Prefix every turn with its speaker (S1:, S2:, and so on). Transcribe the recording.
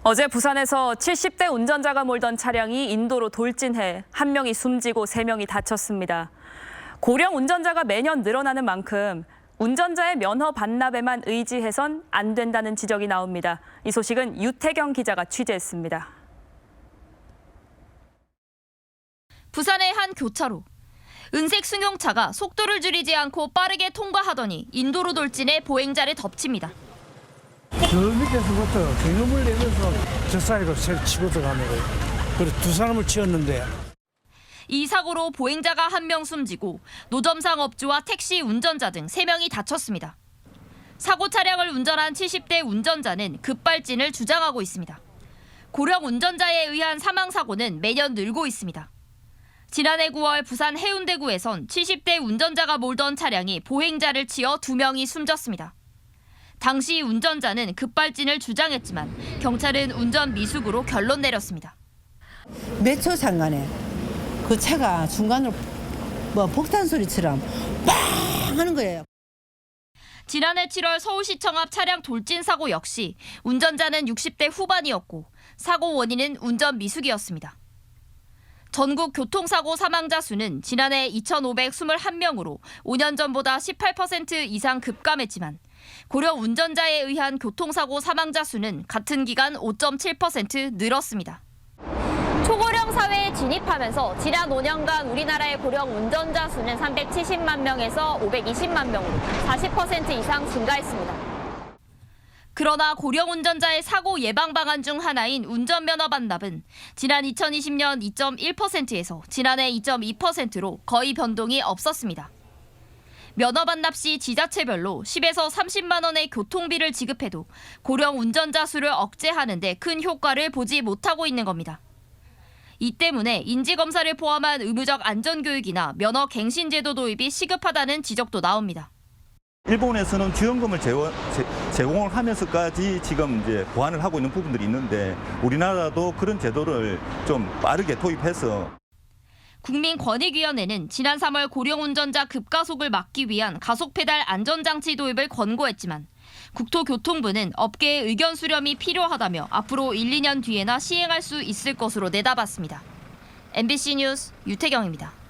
S1: 어제 부산에서 70대 운전자가 몰던 차량이 인도로 돌진해 1명이 숨지고 3명이 다쳤습니다. 고령 운전자가 매년 늘어나는 만큼 운전자의 면허 반납에만 의지해선 안 된다는 지적이 나옵니다. 이 소식은 유태경 기자가 취재했습니다.
S2: 부산의 한 교차로. 은색 승용차가 속도를 줄이지 않고 빠르게 통과하더니 인도로 돌진해 보행자를 덮칩니다.
S3: 저 밑에서부터 경음을 내면서 저 사이로 치고 들어가는 거예요. 그래서 두 사람을 치었는데.
S2: 이 사고로 보행자가 1명 숨지고 노점상 업주와 택시 운전자 등 3명이 다쳤습니다. 사고 차량을 운전한 70대 운전자는 급발진을 주장하고 있습니다. 고령 운전자에 의한 사망 사고는 매년 늘고 있습니다. 지난해 9월 부산 해운대구에선 70대 운전자가 몰던 차량이 보행자를 치어 2명이 숨졌습니다. 당시 운전자는 급발진을 주장했지만 경찰은 운전 미숙으로 결론 내렸습니다.
S4: 몇 초 상간에 그 차가 중간으로 폭탄 소리처럼 빵 하는 거예요.
S2: 지난해 7월 서울시청 앞 차량 돌진 사고 역시 운전자는 60대 후반이었고 사고 원인은 운전 미숙이었습니다. 전국 교통사고 사망자 수는 지난해 2,521명으로 5년 전보다 18% 이상 급감했지만 고령 운전자에 의한 교통사고 사망자 수는 같은 기간 5.7% 늘었습니다. 초고령 사회에 진입하면서 지난 5년간 우리나라의 고령 운전자 수는 370만 명에서 520만 명으로 40% 이상 증가했습니다. 그러나 고령 운전자의 사고 예방 방안 중 하나인 운전면허 반납은 지난 2020년 2.1%에서 지난해 2.2%로 거의 변동이 없었습니다. 면허 반납 시 지자체별로 10에서 30만 원의 교통비를 지급해도 고령 운전자 수를 억제하는 데 큰 효과를 보지 못하고 있는 겁니다. 이 때문에 인지검사를 포함한 의무적 안전교육이나 면허 갱신제도 도입이 시급하다는 지적도 나옵니다.
S5: 일본에서는 지원금을 제공을 하면서까지 지금 이제 보완을 하고 있는 부분들이 있는데 우리나라도 그런 제도를 좀 빠르게 도입해서
S2: 국민권익위원회는 지난 3월 고령 운전자 급가속을 막기 위한 가속페달 안전장치 도입을 권고했지만 국토교통부는 업계의 의견 수렴이 필요하다며 앞으로 1, 2년 뒤에나 시행할 수 있을 것으로 내다봤습니다. MBC 뉴스 유태경입니다.